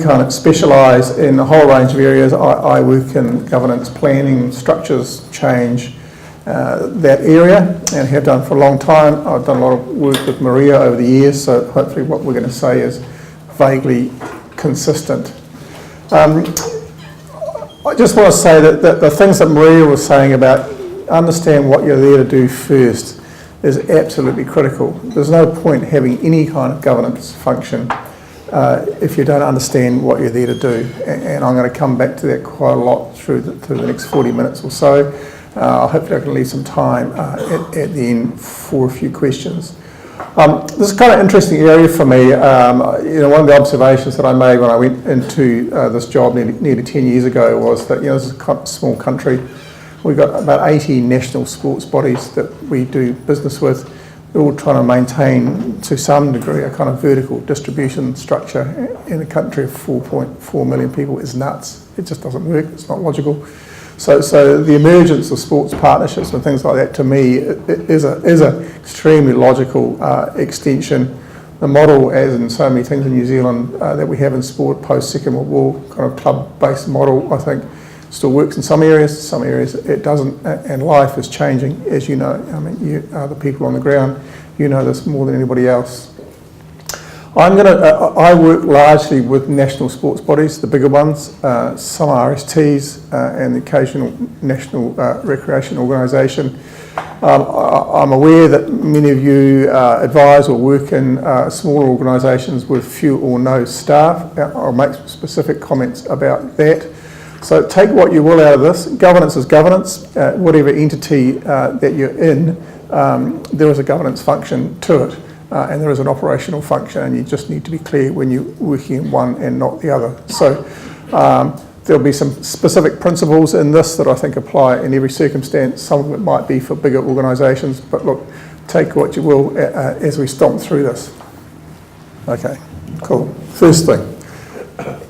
kind of specialise in a whole range of areas. I work in governance, planning, structures, change, that area, and have done for a long time. I've done a lot of work with Maria over the years, so hopefully what we're going to say is vaguely consistent. I just want to say that the things that Maria was saying about understand what you're there to do first is absolutely critical. There's no point having any kind of governance function if you don't understand what you're there to do. And I'm going to come back to that quite a lot through the next 40 minutes or so. Hopefully I can leave some time at the end for a few questions. This is kind of an interesting area for me. One of the observations that I made when I went into this job nearly 10 years ago was that, this is a small country. We've got about 80 national sports bodies that we do business with. We're all trying to maintain, to some degree, a kind of vertical distribution structure in a country of 4.4 million people is nuts. It just doesn't work. It's not logical. So the emergence of sports partnerships and things like that, to me, is a extremely logical extension. The model, as in so many things in New Zealand that we have in sport post-Second World War, kind of club-based model, I think, still works in some areas it doesn't, and life is changing, as you know. I mean, you are the people on the ground, you know this more than anybody else. I work largely with national sports bodies, the bigger ones, some RSTs, and the occasional national recreation organisation. I'm aware that many of you advise or work in smaller organisations with few or no staff. I'll make some specific comments about that. So take what you will out of this. Governance is governance. Whatever entity that you're in, there is a governance function to it. And there is an operational function, and you just need to be clear when you're working in one and not the other. So there'll be some specific principles in this that I think apply in every circumstance. Some of it might be for bigger organisations, but look, take what you will as we stomp through this. Okay, cool. First thing,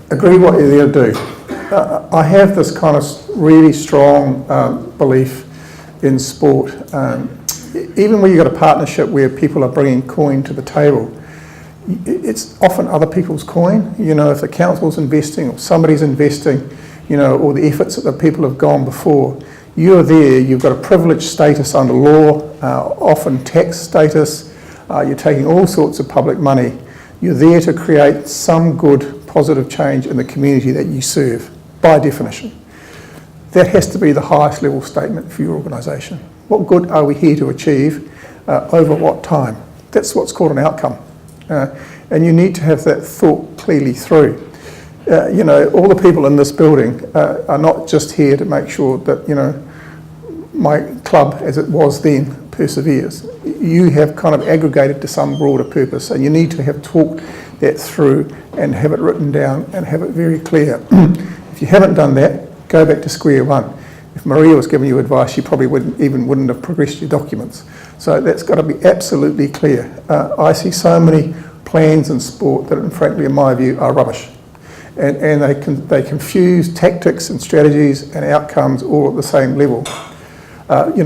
agree what you're there to do. I have this kind of really strong belief in sport. Even when you've got a partnership where people are bringing coin to the table, it's often other people's coin. If the council's investing or somebody's investing, or the efforts that the people have gone before, you're there, you've got a privileged status under law, often tax status, you're taking all sorts of public money. You're there to create some good, positive change in the community that you serve, by definition. That has to be the highest level statement for your organisation. What good are we here to achieve over what time? That's what's called an outcome. And you need to have that thought clearly through. All the people in this building are not just here to make sure that, my club, as it was then, perseveres. You have kind of aggregated to some broader purpose, and you need to have talked that through and have it written down and have it very clear. If you haven't done that, go back to square one. If Maria was giving you advice, she probably wouldn't have progressed your documents. So that's got to be absolutely clear. I see so many plans in sport that, frankly, in my view, are rubbish. And they confuse tactics and strategies and outcomes all at the same level.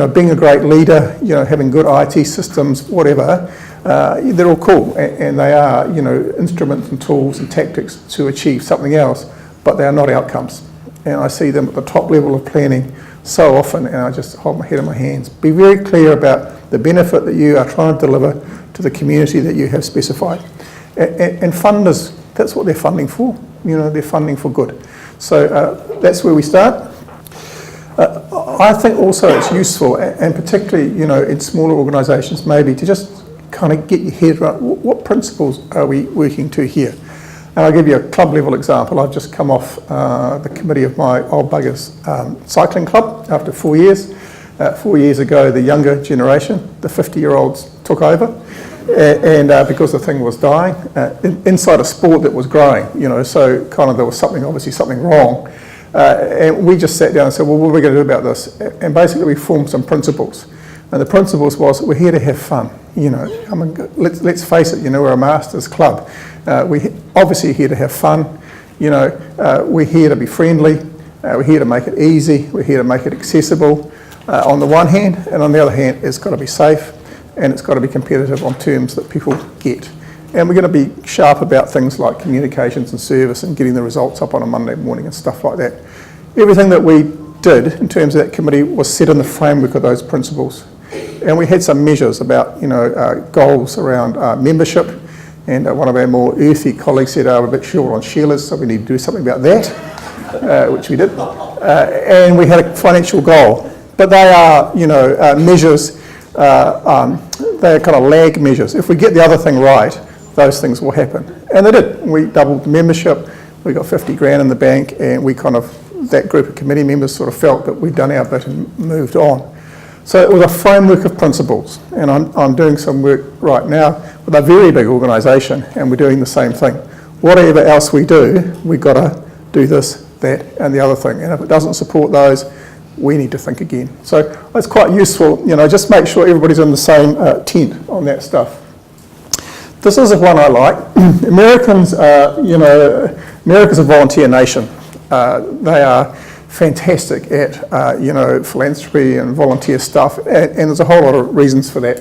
Being a great leader, having good IT systems, whatever, they're all cool. And they are, instruments and tools and tactics to achieve something else, but they are not outcomes. And I see them at the top level of planning so often, and I just hold my head in my hands. Be very clear about the benefit that you are trying to deliver to the community that you have specified. And funders, that's what they're funding for. They're funding for good. So that's where we start. I think also it's useful, and particularly, in smaller organisations, maybe to just kind of get your head around what principles are we working to here. And I'll give you a club level example. I've just come off the committee of my old buggers cycling club after 4 years. 4 years ago, the younger generation, the 50-year-olds, took over, and because the thing was dying, inside a sport that was growing, so kind of there was obviously something wrong. And we just sat down and said, well, what are we going to do about this? And basically we formed some principles. And the principles was, we're here to have fun. Let's face it, we're a masters club. We're obviously here to have fun. We're here to be friendly. We're here to make it easy. We're here to make it accessible on the one hand, and on the other hand, it's got to be safe and it's got to be competitive on terms that people get. And we're going to be sharp about things like communications and service and getting the results up on a Monday morning and stuff like that. Everything that we did in terms of that committee was set in the framework of those principles. And we had some measures about, goals around membership. And one of our more earthy colleagues said, we're a bit short on sharers, so we need to do something about that, which we did. And we had a financial goal. But they are, measures, they are kind of lag measures. If we get the other thing right, those things will happen. And they did. We doubled the membership, we got 50 grand in the bank, and we that group of committee members sort of felt that we'd done our bit and moved on. So it was a framework of principles, and I'm doing some work right now with a very big organisation, and we're doing the same thing. Whatever else we do, we've got to do this, that, and the other thing. And if it doesn't support those, we need to think again. So it's quite useful, just make sure everybody's in the same tent on that stuff. This is one I like. Americans, America's a volunteer nation. They are fantastic at, philanthropy and volunteer stuff, and there's a whole lot of reasons for that.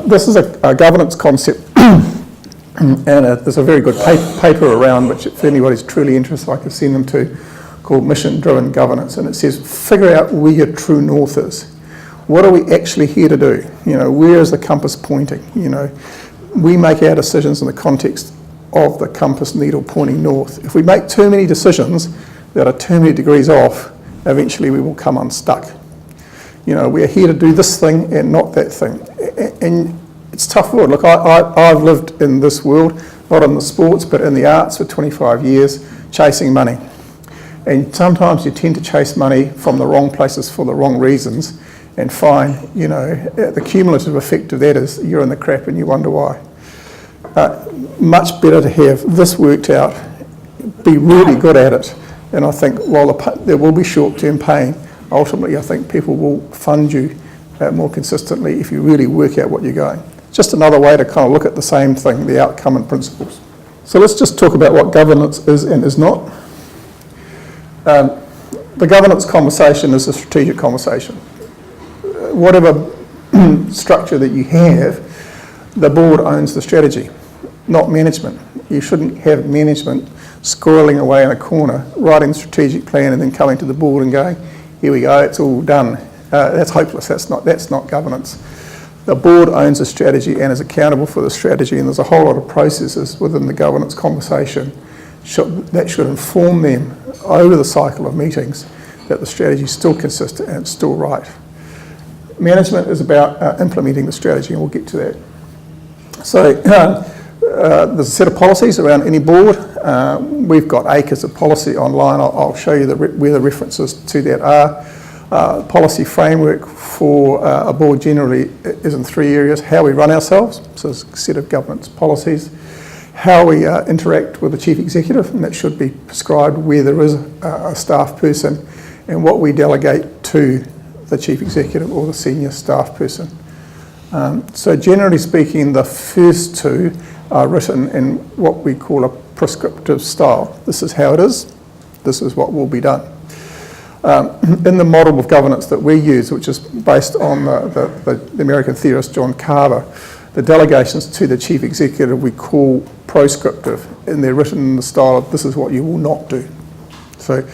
This is a governance concept, and there's a very good paper around, which if anybody's truly interested, I can send them to, called Mission-Driven Governance, and it says, figure out where your true north is. What are we actually here to do? Where is the compass pointing? We make our decisions in the context of the compass needle pointing north. If we make too many decisions that are too many degrees off, eventually we will come unstuck. We're here to do this thing and not that thing. And it's tough world. Look, I've lived in this world, not in the sports, but in the arts for 25 years, chasing money. And sometimes you tend to chase money from the wrong places for the wrong reasons and find, the cumulative effect of that is you're in the crap and you wonder why. Much better to have this worked out, be really good at it, and I think while there will be short-term pain, ultimately I think people will fund you more consistently if you really work out what you're going. Just another way to kind of look at the same thing, the outcome and principles. So let's just talk about what governance is and is not. The governance conversation is a strategic conversation. Whatever structure that you have, the board owns the strategy, not management. You shouldn't have management squirreling away in a corner, writing a strategic plan and then coming to the board and going, here we go, it's all done. That's hopeless, that's not governance. The board owns a strategy and is accountable for the strategy, and there's a whole lot of processes within the governance conversation that should inform them over the cycle of meetings that the strategy is still consistent and it's still right. Management is about implementing the strategy, and we'll get to that. So there's a set of policies around any board. We've got acres of policy online. I'll show you where the references to that are. Policy framework for a board generally is in 3 areas: how we run ourselves, so there's a set of governance policies; how we interact with the chief executive, and that should be prescribed where there is a staff person; and what we delegate to the chief executive or the senior staff person. So generally speaking, the first two are written in what we call a prescriptive style. This is how it is, this is what will be done. In the model of governance that we use, which is based on the American theorist John Carver, the delegations to the chief executive we call proscriptive, and they're written in the style of this is what you will not do. So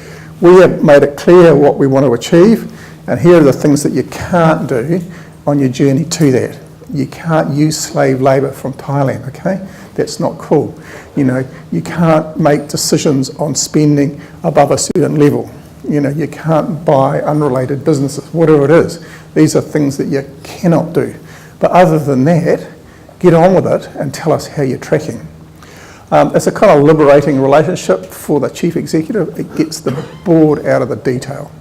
we have made it clear what we want to achieve, and here are the things that you can't do on your journey to that. You can't use slave labour from Thailand, okay? That's not cool. You can't make decisions on spending above a certain level. You can't buy unrelated businesses, whatever it is. These are things that you cannot do. But other than that, get on with it and tell us how you're tracking. It's a kind of liberating relationship for the chief executive. It gets the board out of the detail.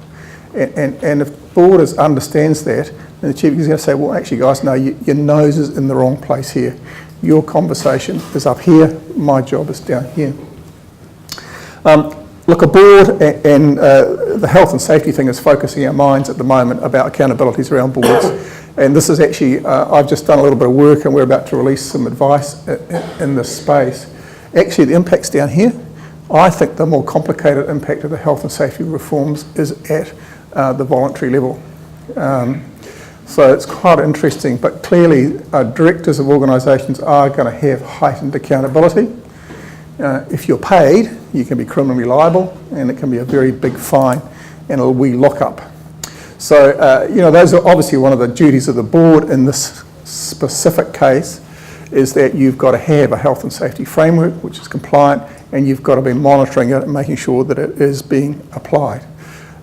And if the board understands that, then the chief executive is going to say, well, actually, guys, no, your nose is in the wrong place here. Your conversation is up here. My job is down here. Look, a board and the health and safety thing is focusing our minds at the moment about accountabilities around boards. And this is actually, I've just done a little bit of work and we're about to release some advice in this space. Actually, the impact's down here. I think the more complicated impact of the health and safety reforms is at the voluntary level. So it's quite interesting, but clearly directors of organisations are going to have heightened accountability. If you're paid, you can be criminally liable, and it can be a very big fine and a wee lock-up. So, those are obviously one of the duties of the board in this specific case, is that you've got to have a health and safety framework which is compliant, and you've got to be monitoring it and making sure that it is being applied.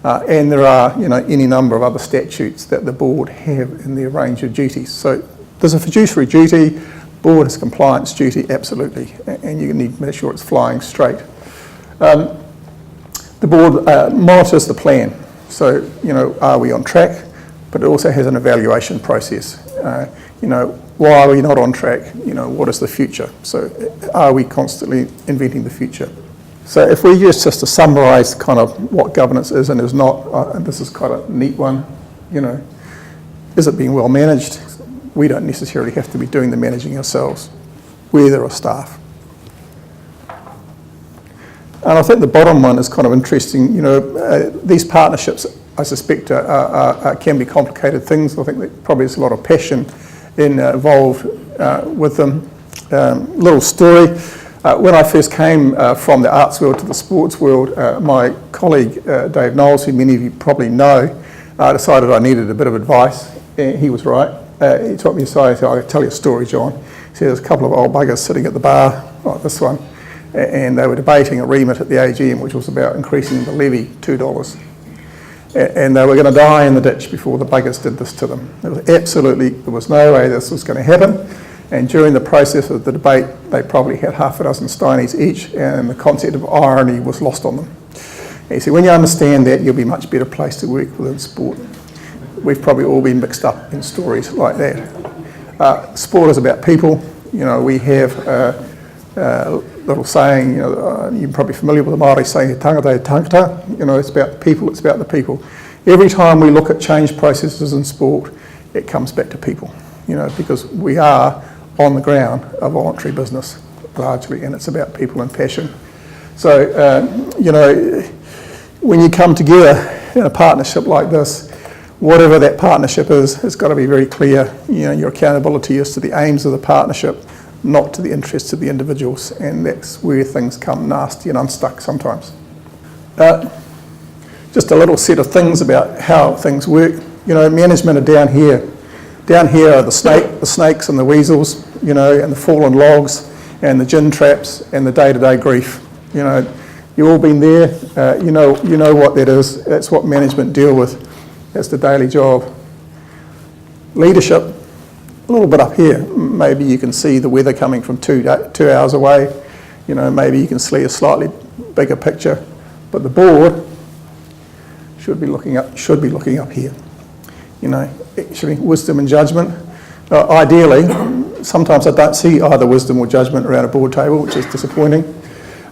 And there are, any number of other statutes that the board have in their range of duties. So there's a fiduciary duty, board has compliance duty, absolutely, and you need to make sure it's flying straight. The board monitors the plan. So, are we on track? But it also has an evaluation process. Why are we not on track? What is the future? So are we constantly inventing the future? So if we use just to summarise kind of what governance is and is not, and this is quite a neat one, is it being well managed? We don't necessarily have to be doing the managing ourselves. We're there are staff. And I think the bottom one is kind of interesting. These partnerships, I suspect, can be complicated things. I think that probably there's a lot of passion involved with them. Little story. When I first came from the arts world to the sports world, my colleague Dave Knowles, who many of you probably know, decided I needed a bit of advice. And he was right. He took me aside and said, "I'll tell you a story, John." He said, "There's a couple of old buggers sitting at the bar, like this one, and they were debating a remit at the AGM, which was about increasing the levy $2. And they were going to die in the ditch before the buggers did this to them. There was no way this was going to happen. And during the process of the debate, they probably had half a dozen steinies each, and the concept of irony was lost on them." And he said, when you understand that, you'll be much better placed to work within sport. We've probably all been mixed up in stories like that. Sport is about people. We have a little saying, you're probably familiar with the Māori saying, tangata e tangata. It's about the people, it's about the people. Every time we look at change processes in sport, it comes back to people, because we are on the ground a voluntary business largely, and it's about people and passion. So, when you come together in a partnership like this, whatever that partnership is, it's got to be very clear. Your accountability is to the aims of the partnership, not to the interests of the individuals, and that's where things come nasty and unstuck sometimes. Just a little set of things about how things work. Management are down here. Down here are the snakes and the weasels, and the fallen logs and the gin traps and the day-to-day grief. You've all been there. You know what that is. That's what management deal with. That's the daily job. Leadership, a little bit up here. Maybe you can see the weather coming from 2 hours away. Maybe you can see a slightly bigger picture. But the board should be looking up here. Actually, wisdom and judgment. Ideally, sometimes I don't see either wisdom or judgment around a board table, which is disappointing.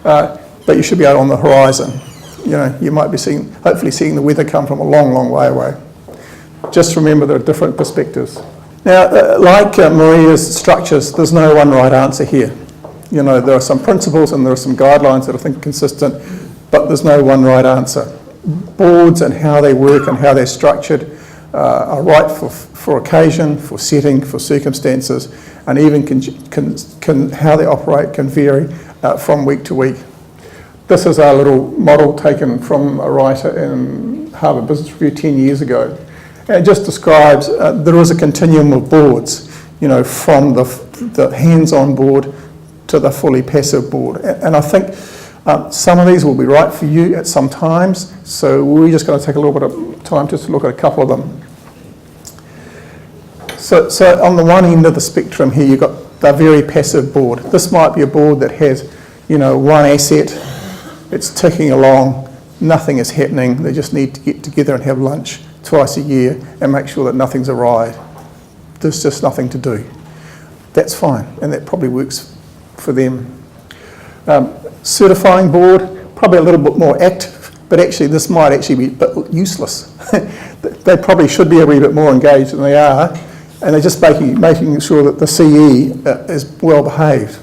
But you should be out on the horizon. You might be hopefully seeing the weather come from a long, long way away. Just remember there are different perspectives. Now, like Maria's structures, there's no one right answer here. There are some principles and there are some guidelines that I think are consistent, but there's no one right answer. Boards and how they work and how they're structured are right for occasion, for setting, for circumstances, and even how they operate can vary from week to week. This is our little model taken from a writer in Harvard Business Review 10 years ago. And it just describes there is a continuum of boards, from the hands-on board to the fully passive board. And I think some of these will be right for you at some times, so we're just going to take a little bit of time just to look at a couple of them. So on the one end of the spectrum here, you've got the very passive board. This might be a board that has, one asset, it's ticking along, nothing is happening, they just need to get together and have lunch twice a year and make sure that nothing's awry. There's just nothing to do. That's fine, and that probably works for them. Certifying board, probably a little bit more active, but actually this might actually be a bit useless. They probably should be a wee bit more engaged than they are, and they're just making sure that the CE is well behaved.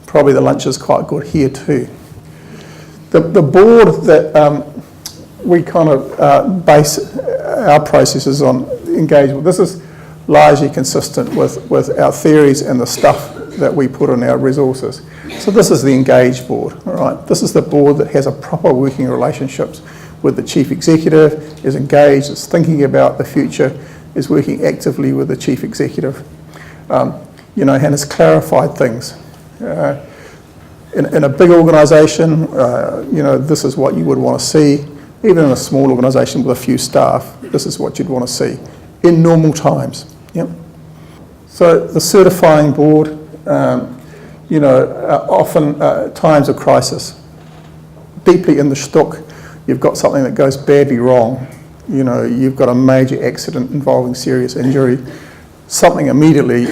Probably the lunch is quite good here too. The board that we kind of base our processes on engagement. This is largely consistent with our theories and the stuff that we put in our resources. So this is the engaged board, all right? This is the board that has a proper working relationships with the chief executive, is engaged, is thinking about the future, is working actively with the chief executive, and has clarified things. In a big organisation, this is what you would want to see. Even in a small organisation with a few staff, this is what you'd want to see in normal times. Yep. So the certifying board, often times of crisis, deeply in the shtuck, you've got something that goes badly wrong. You've got a major accident involving serious injury. Something immediately,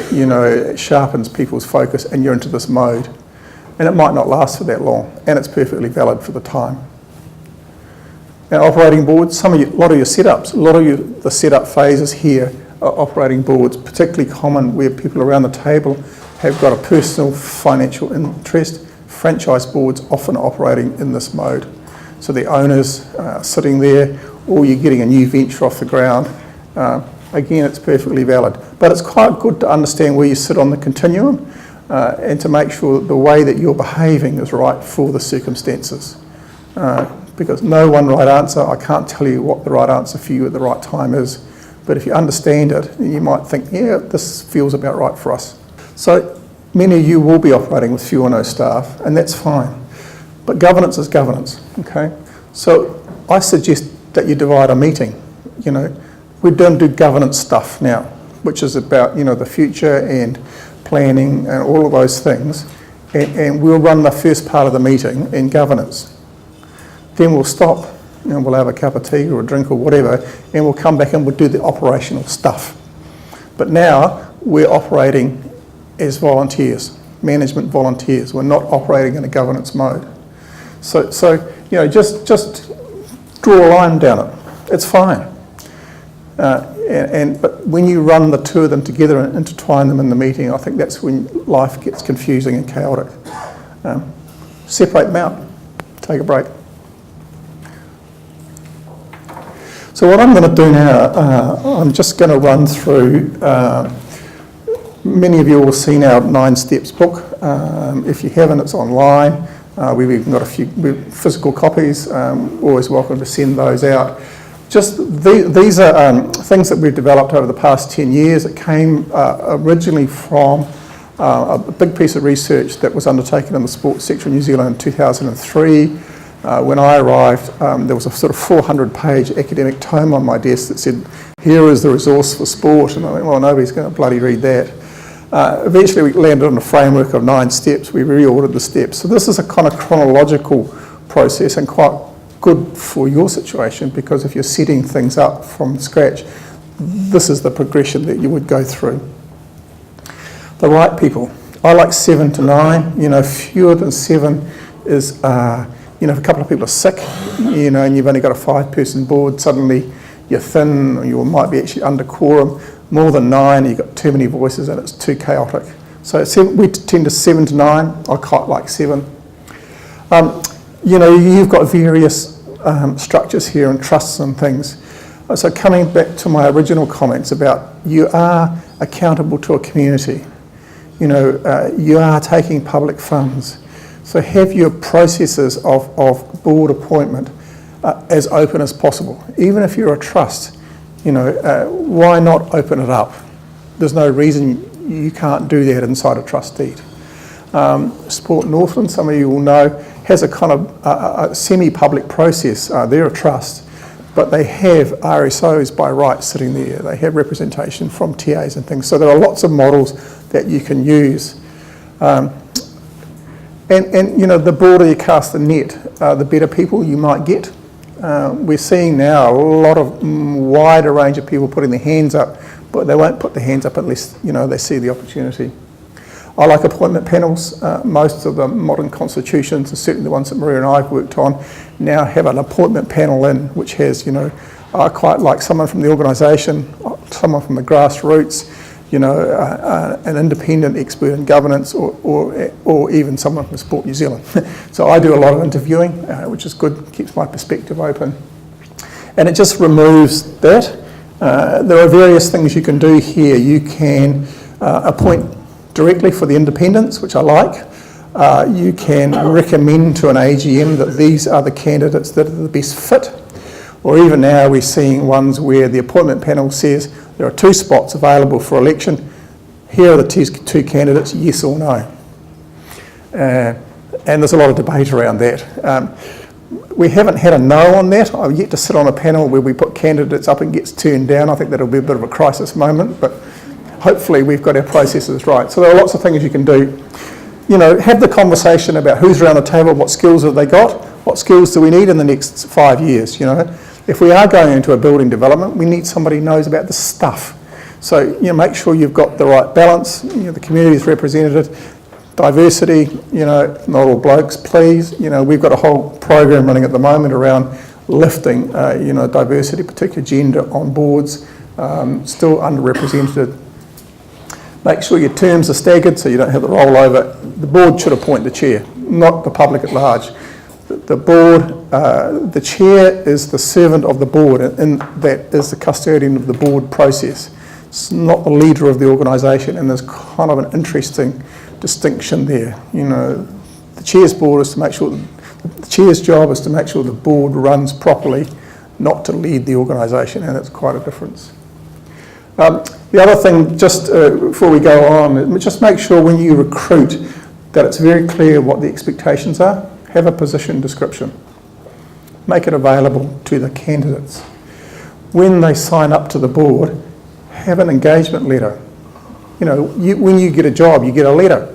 sharpens people's focus, and you're into this mode. And it might not last for that long, and it's perfectly valid for the time. Now, operating boards, a lot of your setups, the setup phases here are operating boards, particularly common where people around the table have got a personal financial interest. Franchise boards often operating in this mode. So the owners sitting there, or you're getting a new venture off the ground. Again, it's perfectly valid. But it's quite good to understand where you sit on the continuum and to make sure that the way that you're behaving is right for the circumstances. Because no one right answer, I can't tell you what the right answer for you at the right time is. But if you understand it, you might think, yeah, this feels about right for us. So many of you will be operating with few or no staff, and that's fine. But governance is governance, okay? So I suggest that you divide a meeting. We don't do governance stuff now, which is about, the future and planning and all of those things. And we'll run the first part of the meeting in governance. Then we'll stop and we'll have a cup of tea or a drink or whatever, and we'll come back and we'll do the operational stuff. But now we're operating as volunteers, management volunteers. We're not operating in a governance mode. So just draw a line down it. It's fine. But when you run the two of them together and intertwine them in the meeting, I think that's when life gets confusing and chaotic. Separate them out. Take a break. So what I'm going to do now, I'm just going to run through, many of you will have seen our 9 Steps book. If you haven't, it's online. We've even got a few physical copies, always welcome to send those out. These are things that we've developed over the past 10 years. It came originally from a big piece of research that was undertaken in the sports sector in New Zealand in 2003. When I arrived, there was a sort of 400-page academic tome on my desk that said, here is the resource for sport. And I went, well, nobody's going to bloody read that. Eventually, we landed on a framework of 9 steps. We reordered the steps. So this is a kind of chronological process and quite good for your situation, because if you're setting things up from scratch, this is the progression that you would go through. The right people. I like 7 to 9. Fewer than 7 is... if a couple of people are sick, and you've only got a 5-person board, suddenly you're thin, or you might be actually under quorum. More than 9, you've got too many voices and it's too chaotic. So we tend to 7 to 9. I quite like 7. You've got various structures here and trusts and things. So coming back to my original comments about you are accountable to a community. You are taking public funds. So have your processes of board appointment as open as possible. Even if you're a trust, why not open it up? There's no reason you can't do that inside a trust deed. Sport Northland, some of you will know, has a kind of a semi-public process. They're a trust, but they have RSOs by right sitting there. They have representation from TAs and things. So there are lots of models that you can use. The broader you cast the net, the better people you might get. We're seeing now a lot of wider range of people putting their hands up, but they won't put their hands up unless they see the opportunity. I like appointment panels. Most of the modern constitutions, and certainly the ones that Maria and I have worked on, now have an appointment panel in, which has, I quite like someone from the organisation, someone from the grassroots, an independent expert in governance, or even someone from Sport New Zealand. So I do a lot of interviewing, which is good, keeps my perspective open. And it just removes that. There are various things you can do here. You can appoint directly for the independents, which I like. You can recommend to an AGM that these are the candidates that are the best fit. Or even now we're seeing ones where the appointment panel says there are 2 spots available for election. Here are the two candidates, yes or no. And there's a lot of debate around that. We haven't had a no on that. I've yet to sit on a panel where we put candidates up and gets turned down. I think that'll be a bit of a crisis moment, but hopefully we've got our processes right. So there are lots of things you can do. You know, have the conversation about who's around the table, what skills have they got, what skills do we need in the next 5 years, you know. If we are going into a building development, we need somebody who knows about the stuff. So, you know, make sure you've got the right balance, you know, the community is represented, diversity, you know, not all blokes, please. You know, we've got a whole program running at the moment around lifting, you know, diversity, particularly gender on boards, still underrepresented. Make sure your terms are staggered so you don't have the rollover. The board should appoint the chair, not the public at large. The board, the chair is the servant of the board, and that is the custodian of the board process. It's not the leader of the organisation, and there's kind of an interesting distinction there. You know, the chair's board is to make sure, the chair's job is to make sure the board runs properly, not to lead the organisation, and it's quite a difference. The other thing, just before we go on, just make sure when you recruit that it's very clear what the expectations are. Have a position description. Make it available to the candidates. When they sign up to the board, have an engagement letter. You know, when you get a job, you get a letter.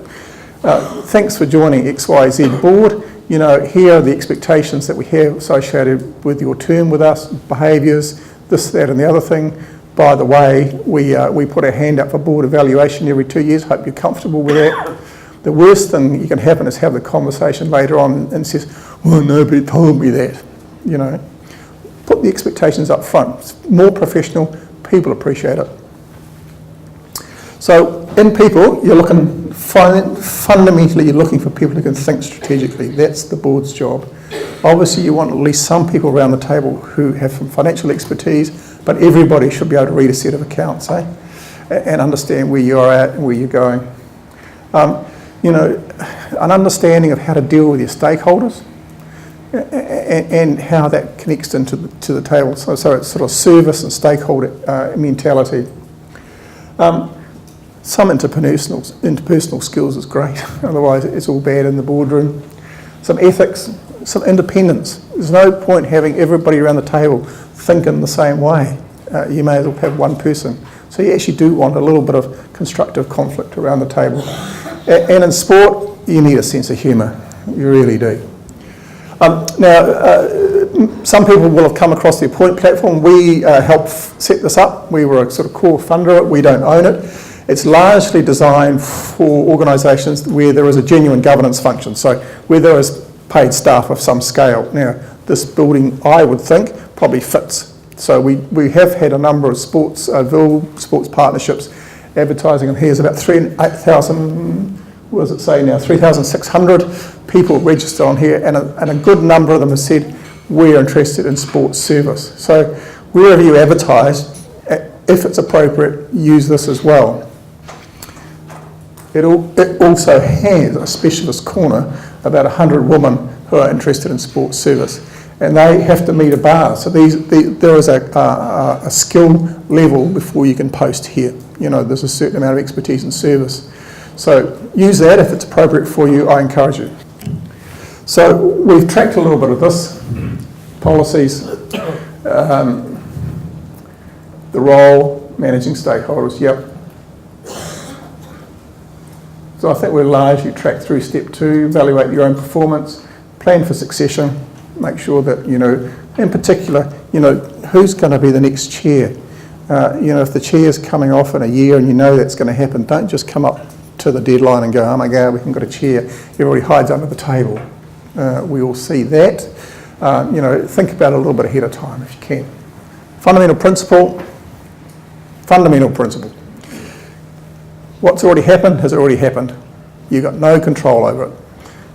Thanks for joining XYZ board. You know, here are the expectations that we have associated with your term with us, behaviours, this, that and the other thing. By the way, we put our hand up for board evaluation every 2 years. Hope you're comfortable with that. The worst thing you can happen is have the conversation later on and says, well, nobody told me that. You know, put the expectations up front. It's more professional, people appreciate it. So in people, you're looking, fundamentally you're looking for people who can think strategically. That's the board's job. Obviously you want at least some people around the table who have some financial expertise, but everybody should be able to read a set of accounts, and understand where you're at and where you're going. You know, an understanding of how to deal with your stakeholders and how that connects into the table. So it's sort of service and stakeholder mentality. Some interpersonal skills is great, otherwise it's all bad in the boardroom. Some ethics, some independence. There's no point having everybody around the table thinking the same way. You may as well have one person. So you actually do want a little bit of constructive conflict around the table. And in sport, you need a sense of humour. You really do. Now, some people will have come across the Appoint platform. We helped set this up. We were a sort of core funder of it. We don't own it. It's largely designed for organisations where there is a genuine governance function, so where there is paid staff of some scale. Now, this building, I would think, probably fits. So we have had a number of sports partnerships advertising, and here's about 8,000, what does it say now, 3,600 people registered on here, and a good number of them have said, we're interested in sports service. So wherever you advertise, if it's appropriate, use this as well. It also has a specialist corner, about 100 women who are interested in sports service, and they have to meet a bar. So there is a skill level before you can post here. You know, there's a certain amount of expertise in service. So use that if it's appropriate for you, I encourage you. So we've tracked a little bit of this, policies, the role, managing stakeholders, yep. So I think we're largely tracked through step 2, evaluate your own performance, plan for succession, make sure that, you know, in particular, you know, who's going to be the next chair? You know, if the chair's coming off in a year and you know that's going to happen, don't just come up to the deadline and go, oh my God, we haven't got a chair. Everybody hides under the table. We all see that. You know, think about it a little bit ahead of time if you can. Fundamental principle. What's already happened has already happened. You've got no control over it.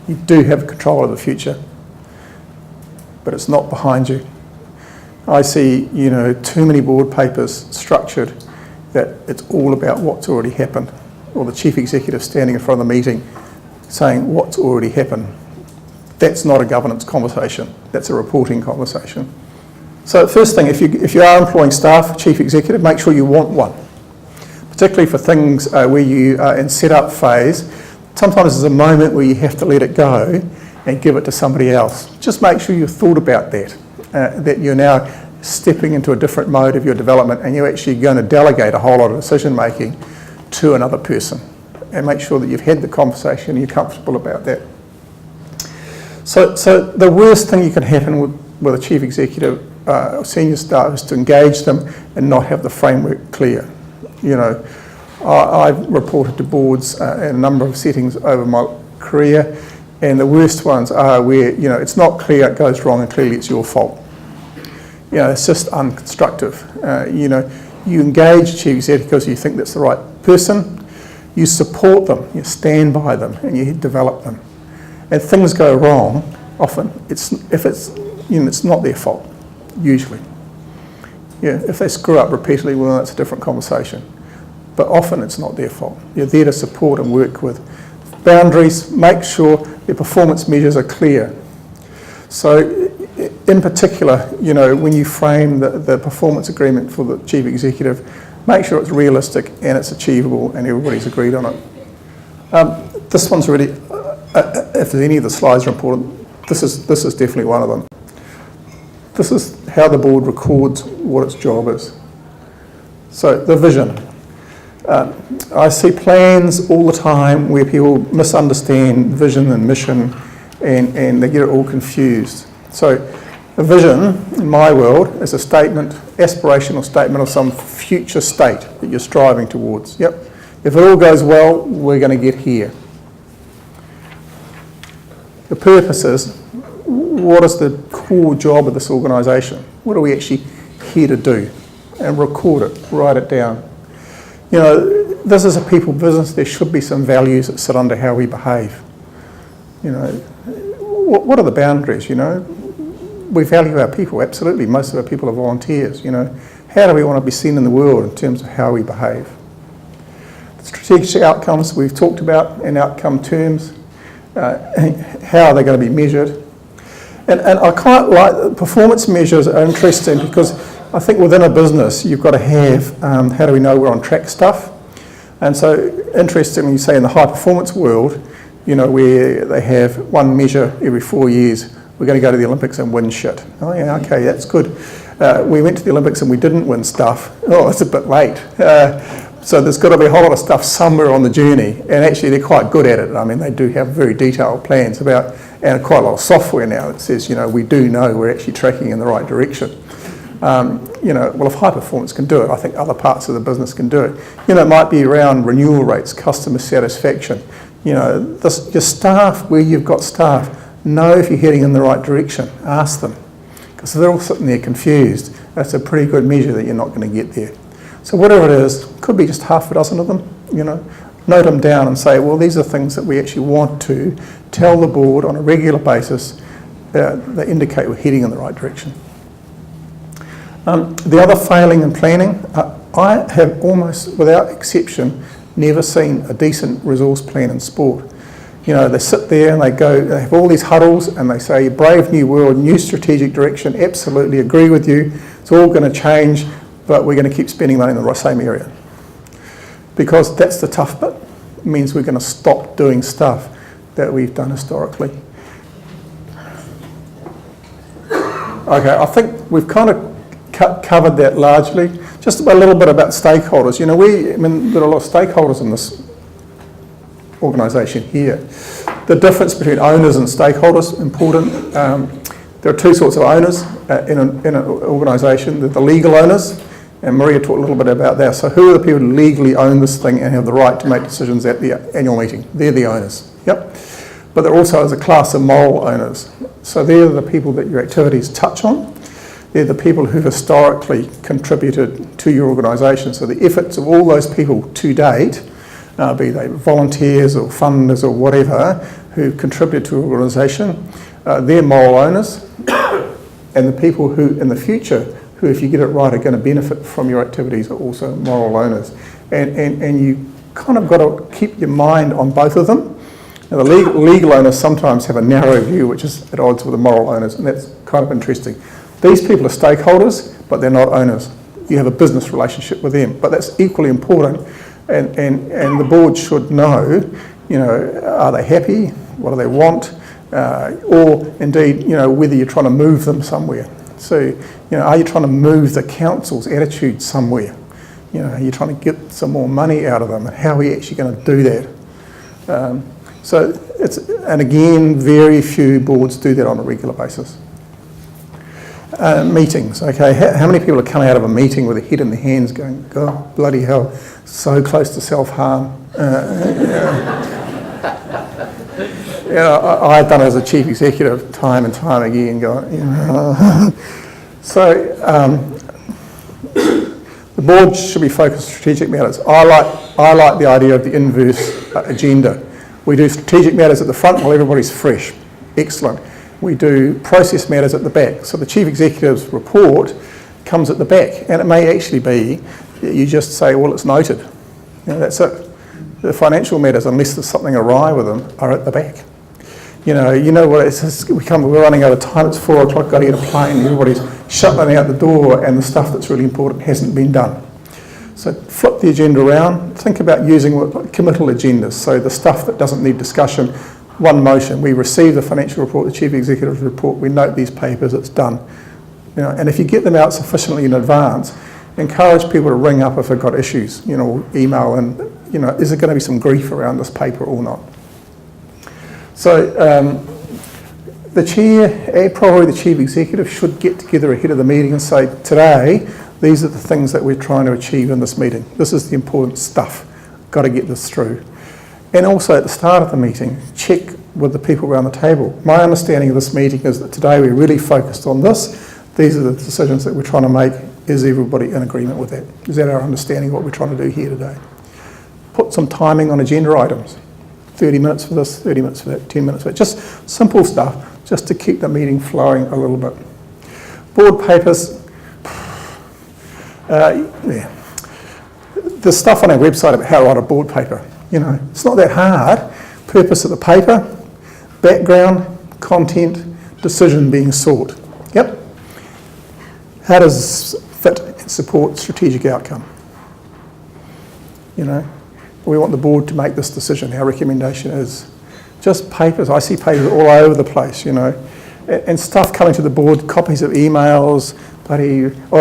You do have control of the future, but it's not behind you. I see, too many board papers structured that it's all about what's already happened, or the chief executive standing in front of the meeting saying what's already happened. That's not a governance conversation, that's a reporting conversation. So first thing, if you are employing staff, chief executive, make sure you want one. Particularly for things where you are in set-up phase, sometimes there's a moment where you have to let it go and give it to somebody else. Just make sure you've thought about that, that you're now stepping into a different mode of your development and you're actually going to delegate a whole lot of decision making to another person. And make sure that you've had the conversation and you're comfortable about that. So the worst thing you can happen with a chief executive or senior staff is to engage them and not have the framework clear. I've reported to boards in a number of settings over my career, and the worst ones are where it's not clear, it goes wrong, and clearly it's your fault. It's just unconstructive. You engage chief executive because you think that's the right person. You support them, you stand by them, and you develop them. And things go wrong. Often, it's not their fault. Usually, if they screw up repeatedly, well, that's a different conversation. But often it's not their fault. You're there to support and work with. Boundaries, make sure the performance measures are clear. So in particular, when you frame the performance agreement for the chief executive, make sure it's realistic and it's achievable and everybody's agreed on it. This one's really, if there's any of the slides are important, this is definitely one of them. This is how the board records what its job is. So the vision. I see plans all the time where people misunderstand vision and mission and they get it all confused. So a vision, in my world, is a statement, aspirational statement of some future state that you're striving towards. Yep. If it all goes well, we're going to get here. The purpose is, what is the core job of this organisation? What are we actually here to do? And record it, write it down. This is a people business. There should be some values that sit under how we behave. What are the boundaries? We value our people, absolutely. Most of our people are volunteers. How do we want to be seen in the world in terms of how we behave? The strategic outcomes we've talked about in outcome terms. How are they going to be measured? And I quite like performance measures are interesting because I think within a business you've got to have how do we know we're on track stuff. And so interestingly, say in the high performance world, where they have one measure every 4 years, we're going to go to the Olympics and win shit. Oh yeah, okay, that's good. We went to the Olympics and we didn't win stuff. Oh, it's a bit late. So there's got to be a whole lot of stuff somewhere on the journey, and actually they're quite good at it. I mean, they do have very detailed plans about, and quite a lot of software now that says, we do know we're actually tracking in the right direction. Well, if high performance can do it, I think other parts of the business can do it. It might be around renewal rates, customer satisfaction. Your staff, where you've got staff, know if you're heading in the right direction. Ask them, because if they're all sitting there confused, that's a pretty good measure that you're not going to get there. So whatever it is, could be just half a dozen of them, note them down and say, well, these are things that we actually want to tell the board on a regular basis that indicate we're heading in the right direction. The other failing in planning, I have almost, without exception, never seen a decent resource plan in sport. They sit there and they have all these huddles and they say, brave new world, new strategic direction, absolutely agree with you, it's all going to change, but we're going to keep spending money in the same area. Because that's the tough bit. It means we're going to stop doing stuff that we've done historically. Okay, I think we've kind of covered that largely. Just a little bit about stakeholders. There are a lot of stakeholders in this organisation here. The difference between owners and stakeholders, important. There are two sorts of owners in an organisation. There's the legal owners, and Maria talked a little bit about that. So who are the people who legally own this thing and have the right to make decisions at the annual meeting? They're the owners, yep. But there also is a class of moral owners. So they're the people that your activities touch on. They're the people who've historically contributed to your organisation. So the efforts of all those people to date, be they volunteers or funders or whatever, who contribute to your organisation, they're moral owners. And the people who, in the future, who, if you get it right, are going to benefit from your activities are also moral owners. And you kind of got to keep your mind on both of them. Now, the legal owners sometimes have a narrow view, which is at odds with the moral owners, and that's kind of interesting. These people are stakeholders, but they're not owners. You have a business relationship with them, but that's equally important. And the board should know, are they happy? What do they want? Or indeed, whether you're trying to move them somewhere. So, are you trying to move the council's attitude somewhere? Are you trying to get some more money out of them? And how are you actually going to do that? And again, very few boards do that on a regular basis. Meetings, okay. How many people are coming out of a meeting with their head in their hands going, God, bloody hell, so close to self-harm. I've done it as a chief executive time and time again going, So, the board should be focused on strategic matters. I like the idea of the inverse agenda. We do strategic matters at the front while everybody's fresh. Excellent. We do process matters at the back. So the chief executive's report comes at the back, and it may actually be that you just say, well, it's noted. That's it. The financial matters, unless there's something awry with them, are at the back. You know what, we're running out of time, it's 4 o'clock, got to get a plane, everybody's shutting out the door, and the stuff that's really important hasn't been done. So flip the agenda around, think about using committal agendas, so the stuff that doesn't need discussion, one motion, we receive the financial report, the chief executive's report, we note these papers, it's done. And if you get them out sufficiently in advance, encourage people to ring up if they've got issues, email and, is there going to be some grief around this paper or not? So the chair and probably the chief executive should get together ahead of the meeting and say, today, these are the things that we're trying to achieve in this meeting. This is the important stuff. Got to get this through. And also at the start of the meeting, check with the people around the table. My understanding of this meeting is that today we're really focused on this. These are the decisions that we're trying to make. Is everybody in agreement with that? Is that our understanding of what we're trying to do here today? Put some timing on agenda items. 30 minutes for this, 30 minutes for that, 10 minutes for that. Just simple stuff, just to keep the meeting flowing a little bit. Board papers. The stuff on our website about how to write a board paper, it's not that hard. Purpose of the paper, background, content, decision being sought. Yep. How does fit and support strategic outcome? We want the board to make this decision. Our recommendation is just papers. I see papers all over the place, and stuff coming to the board, copies of emails,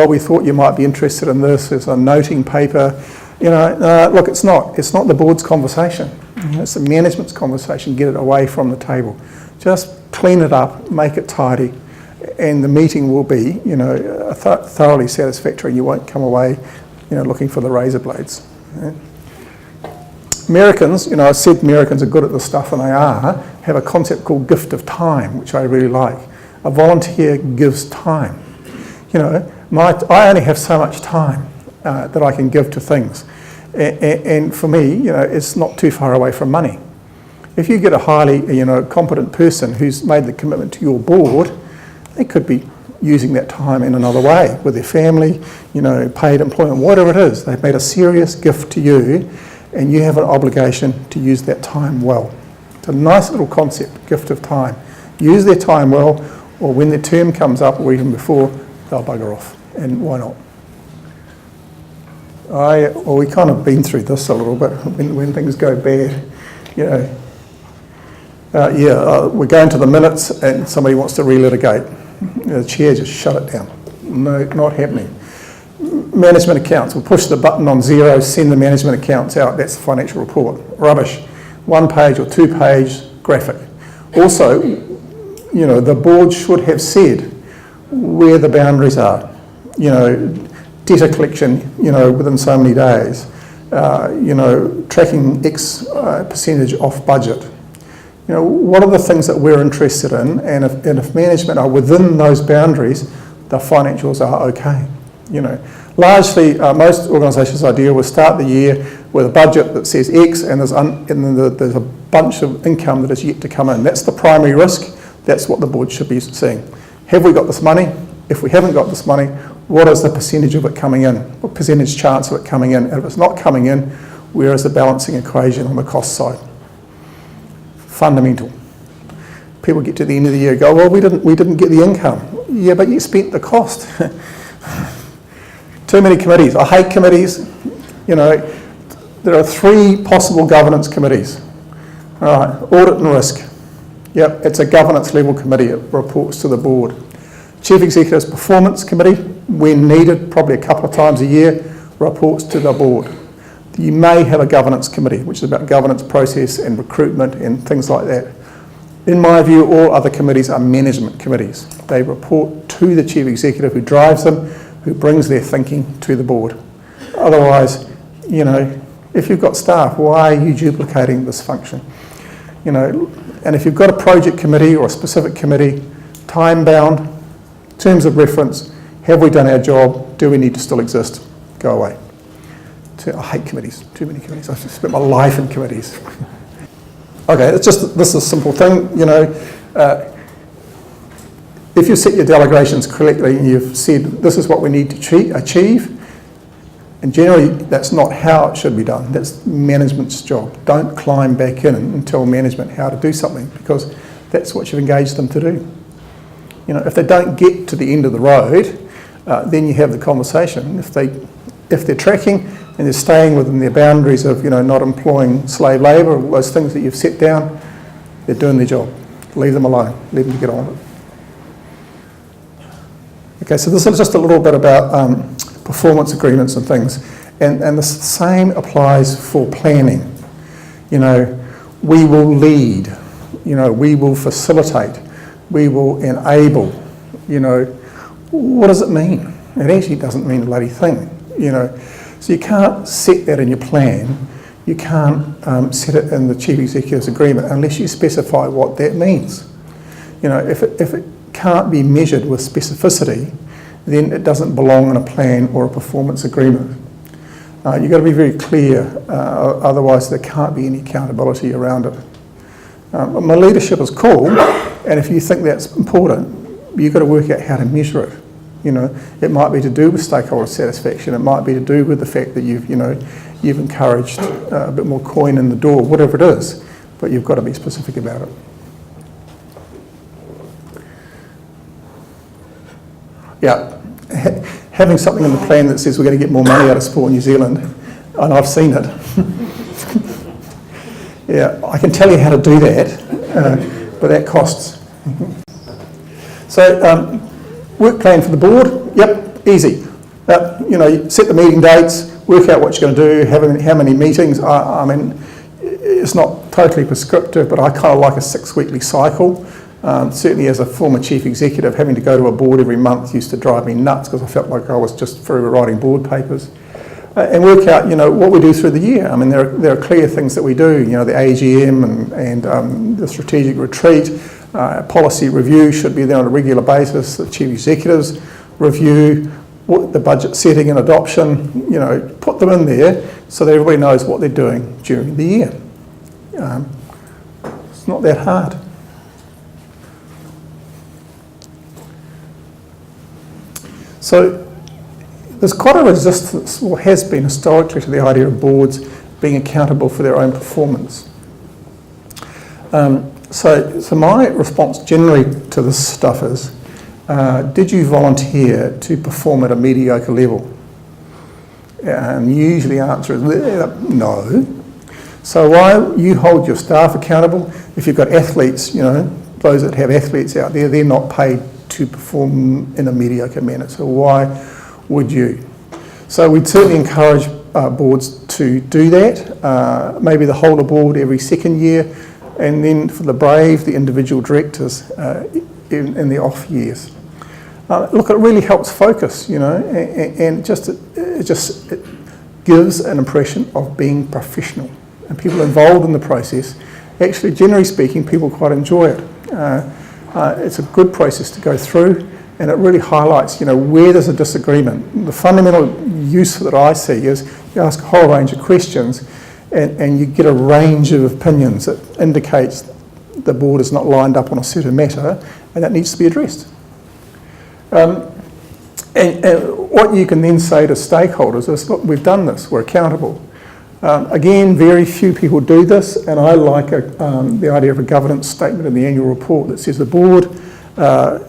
we thought you might be interested in this, there's a noting paper. Look, it's not the board's conversation. It's the management's conversation. Get it away from the table. Just clean it up, make it tidy, and the meeting will be, thoroughly satisfactory. You won't come away, looking for the razor blades. Americans, I said Americans are good at this stuff, and they are, have a concept called gift of time, which I really like. A volunteer gives time. I only have so much time that I can give to things. And for me, it's not too far away from money. If you get a highly, competent person who's made the commitment to your board, they could be using that time in another way, with their family, paid employment, whatever it is. They've made a serious gift to you, and you have an obligation to use that time well. It's a nice little concept, gift of time. Use their time well, or when their term comes up, or even before, they'll bugger off. And why not? We kind of been through this a little bit when things go bad. We're going to the minutes and somebody wants to relitigate. The chair just shut it down. No, not happening. Management accounts. We'll push the button on 0, send the management accounts out. That's the financial report. Rubbish. 1 page or 2 page graphic. Also, the board should have said where the boundaries are. Data collection, within so many days. Tracking X percentage off budget. What are the things that we're interested in, and if management are within those boundaries, the financials are okay. Largely, most organisations I deal with start the year with a budget that says X, and there's a bunch of income that is yet to come in. That's the primary risk. That's what the board should be seeing. Have we got this money? If we haven't got this money, what is the percentage of it coming in? What percentage chance of it coming in? And if it's not coming in, where is the balancing equation on the cost side? Fundamental. People get to the end of the year and go, well, we didn't get the income. Yeah, but you spent the cost. Too many committees. I hate committees. You know, there are 3 possible governance committees. All right, audit and risk. Yep, it's a governance level committee. It reports to the board. Chief Executive's Performance Committee, when needed, probably a couple of times a year, reports to the board. You may have a governance committee, which is about governance process and recruitment and things like that. In my view, all other committees are management committees. They report to the Chief Executive who drives them, who brings their thinking to the board. Otherwise, you know, if you've got staff, why are you duplicating this function? You know, and if you've got a project committee or a specific committee, time-bound, terms of reference, have we done our job? Do we need to still exist? Go away. I hate committees, too many committees. I've spent my life in committees. Okay, it's just, this is a simple thing, you know. If you set your delegations correctly and you've said this is what we need to achieve, and generally that's not how it should be done, that's management's job. Don't climb back in and tell management how to do something, because that's what you've engaged them to do. You know, if they don't get to the end of the road, then you have the conversation. If they're tracking and they're staying within their boundaries of, you know, not employing slave labour, all those things that you've set down, they're doing their job. Leave them alone. Leave them get on with it. Okay, so this is just a little bit about performance agreements and things, and the same applies for planning. You know, we will lead. You know, we will facilitate. We will enable. You know, what does it mean? It actually doesn't mean a bloody thing. You know. So you can't set that in your plan, you can't set it in the Chief Executive's agreement unless you specify what that means. You know, if it can't be measured with specificity, then it doesn't belong in a plan or a performance agreement. You've got to be very clear, otherwise there can't be any accountability around it. My leadership is cool, and if you think that's important, you've got to work out how to measure it. You know, it might be to do with stakeholder satisfaction. It might be to do with the fact that you've encouraged a bit more coin in the door, whatever it is. But you've got to be specific about it. Yeah, having something in the plan that says we're going to get more money out of sport in New Zealand, and I've seen it. Yeah, I can tell you how to do that, but that costs. So. Work plan for the board, yep, easy. You know, you set the meeting dates, work out what you're going to do, how many meetings. I mean, it's not totally prescriptive, but I kind of like a 6-weekly cycle. Certainly as a former chief executive, having to go to a board every month used to drive me nuts because I felt like I was just forever writing board papers. And work out, you know, what we do through the year. I mean, there are clear things that we do, you know, the AGM and the strategic retreat. Policy review should be there on a regular basis. The chief executives review what the budget setting and adoption. You know, put them in there so that everybody knows what they're doing during the year. It's not that hard. So there's quite a resistance, or has been historically, to the idea of boards being accountable for their own performance. So my response generally to this stuff is, did you volunteer to perform at a mediocre level? And usually the answer is no. So why you hold your staff accountable? If you've got athletes, you know, those that have athletes out there, they're not paid to perform in a mediocre manner. So why would you? So we'd certainly encourage boards to do that. Maybe the holder board every second year. And then for the brave, the individual directors in the off years. Look, it really helps focus, you know, and it gives an impression of being professional. And people involved in the process, actually, generally speaking, people quite enjoy it. It's a good process to go through, and it really highlights, you know, where there's a disagreement. The fundamental use that I see is you ask a whole range of questions, and you get a range of opinions that indicates the board is not lined up on a certain matter, and that needs to be addressed. And what you can then say to stakeholders is, look, we've done this, we're accountable. Again, very few people do this, and I like the idea of a governance statement in the annual report that says the board,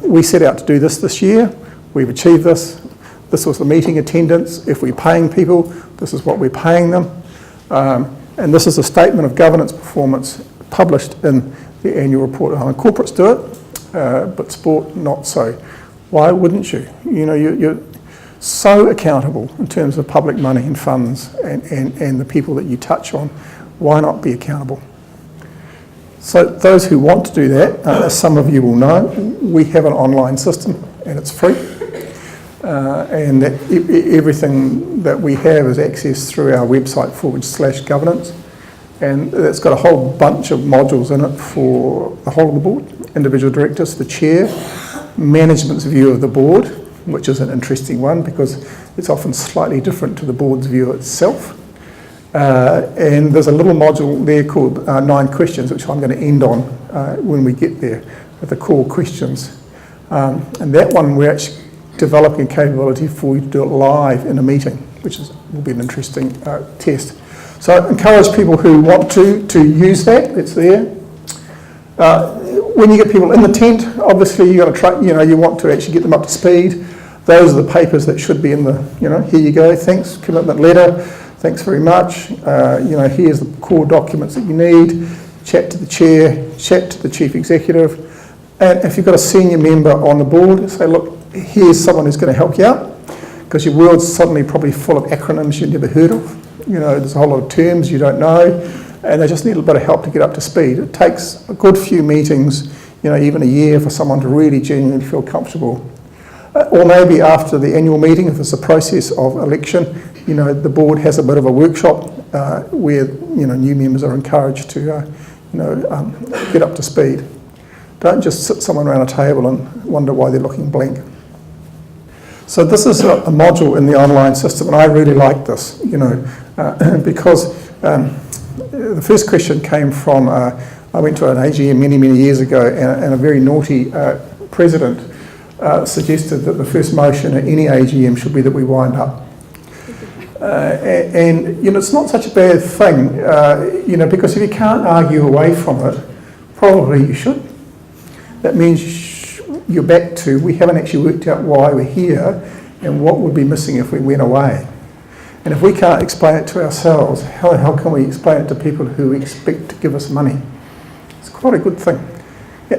we set out to do this year, we've achieved this was the meeting attendance, if we're paying people, this is what we're paying them, and this is a statement of governance performance published in the annual report. Corporates do it, but sport not so. Why wouldn't you? You know, you're so accountable in terms of public money and funds and the people that you touch on. Why not be accountable? So those who want to do that, as some of you will know, we have an online system and it's free. And that everything that we have is accessed through our website /governance. And it's got a whole bunch of modules in it for the whole of the board, individual directors, the chair, management's view of the board, which is an interesting one because it's often slightly different to the board's view itself. And there's a little module there called 9 questions, which I'm going to end on when we get there, with the core questions. And that one we're actually developing capability for you to do it live in a meeting, which will be an interesting test. So I encourage people who want to use that. It's there. When you get people in the tent, obviously you got to try. You know, you want to actually get them up to speed. Those are the papers that should be in the. You know, here you go. Thanks, commitment letter. Thanks very much. You know, here's the core documents that you need. Chat to the chair. Chat to the chief executive. And if you've got a senior member on the board, say, look, here's someone who's going to help you out, because your world's suddenly probably full of acronyms you've never heard of. You know, there's a whole lot of terms you don't know, and they just need a bit of help to get up to speed. It takes a good few meetings, you know, even a year for someone to really genuinely feel comfortable. Or maybe after the annual meeting, if it's a process of election, you know, the board has a bit of a workshop where, you know, new members are encouraged to, get up to speed. Don't just sit someone around a table and wonder why they're looking blank. So this is a module in the online system, and I really like this, you know, because the first question came from, I went to an AGM many, many years ago, and a very naughty president suggested that the first motion at any AGM should be that we wind up. And you know, it's not such a bad thing, you know, because if you can't argue away from it, probably you should. That means you're back to, we haven't actually worked out why we're here and what would be missing if we went away. And if we can't explain it to ourselves, how can we explain it to people who expect to give us money? It's quite a good thing.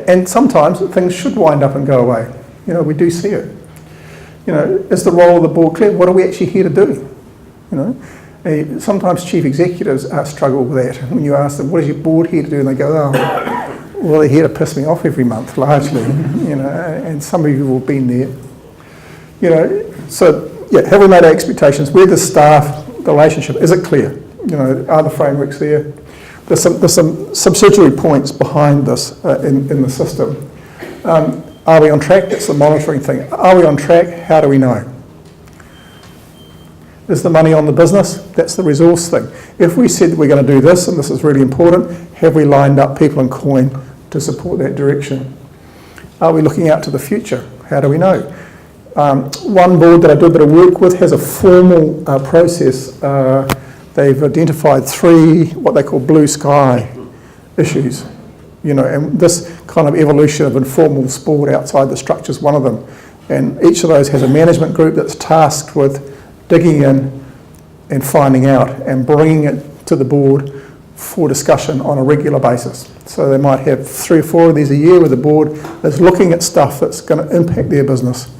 And sometimes things should wind up and go away. You know, we do see it. You know, is the role of the board clear? What are we actually here to do? You know, sometimes chief executives struggle with that. When you ask them, what is your board here to do? And they go, oh, well, they're here to piss me off every month, largely. You know, and some of you have been there. You know, so yeah, have we made our expectations? Where the staff relationship, is it clear? You know, are the frameworks there? There's some subsidiary points behind this in the system. Are we on track? That's the monitoring thing. Are we on track? How do we know? Is the money on the business? That's the resource thing. If we said we're going to do this, and this is really important, have we lined up people and coin to support that direction? Are we looking out to the future? How do we know? One board that I do a bit of work with has a formal process. They've identified 3 what they call blue sky issues. You know, and this kind of evolution of informal sport outside the structure is one of them. And each of those has a management group that's tasked with digging in and finding out and bringing it to the board for discussion on a regular basis. So they might have 3 or 4 of these a year where the board is looking at stuff that's going to impact their business.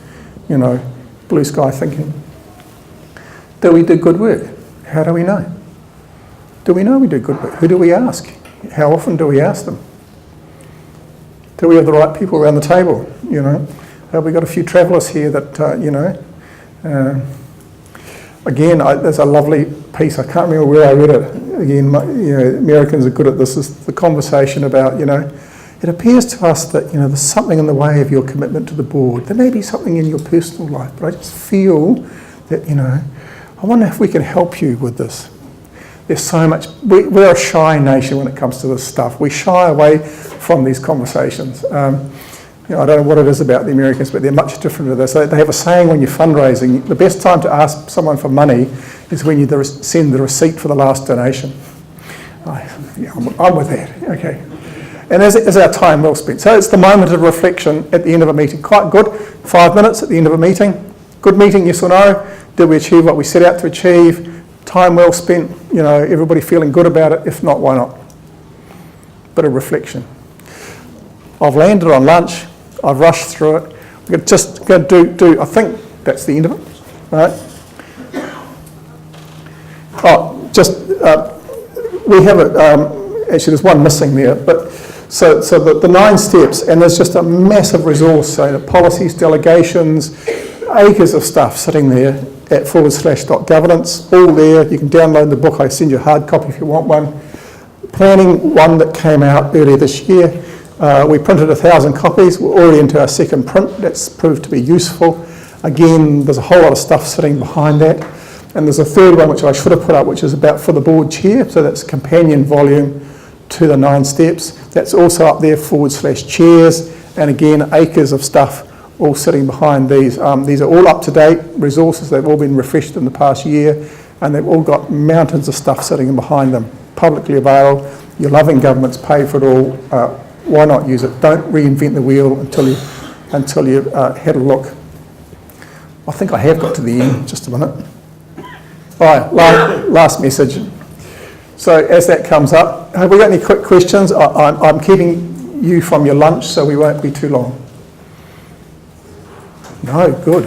You know, blue sky thinking. Do we do good work? How do we know? Do we know we do good work? Who do we ask? How often do we ask them? Do we have the right people around the table? You know, have we got a few travellers here that, you know, again, there's a lovely piece, I can't remember where I read it. Again, you know, Americans are good at this, is the conversation about, you know, it appears to us that, you know, there's something in the way of your commitment to the board. There may be something in your personal life, but I just feel that, you know, I wonder if we can help you with this. There's so much, we're a shy nation when it comes to this stuff. We shy away from these conversations. You know, I don't know what it is about the Americans, but they're much different to this. They have a saying when you're fundraising, the best time to ask someone for money is when you send the receipt for the last donation. I'm with that, okay. And is our time well spent? So it's the moment of reflection at the end of a meeting. Quite good, 5 minutes at the end of a meeting. Good meeting, yes or no? Did we achieve what we set out to achieve? Time well spent, you know, everybody feeling good about it? If not, why not? Bit of reflection. I've landed on lunch. I've rushed through it. We're just going to do, I think that's the end of it, right? Oh, just, we have it, actually there's one missing there, but so the 9 steps, and there's just a massive resource, so the policies, delegations, acres of stuff sitting there at /.governance, all there. You can download the book. I send you a hard copy if you want one. Planning one that came out earlier this year. We printed 1,000 copies. We're already into our second print. That's proved to be useful. Again, there's a whole lot of stuff sitting behind that. And there's a third one which I should have put up, which is about for the board chair. So that's a companion volume to the 9 steps. That's also up there /chairs. And again, acres of stuff all sitting behind these. These are all up-to-date resources. They've all been refreshed in the past year, and they've all got mountains of stuff sitting behind them, publicly available. Your loving governments pay for it all. Why not use it? Don't reinvent the wheel until you had a look. I think I have got to the end. Just a minute. All right, last message. So as that comes up, have we got any quick questions? I'm keeping you from your lunch, so we won't be too long. No, good.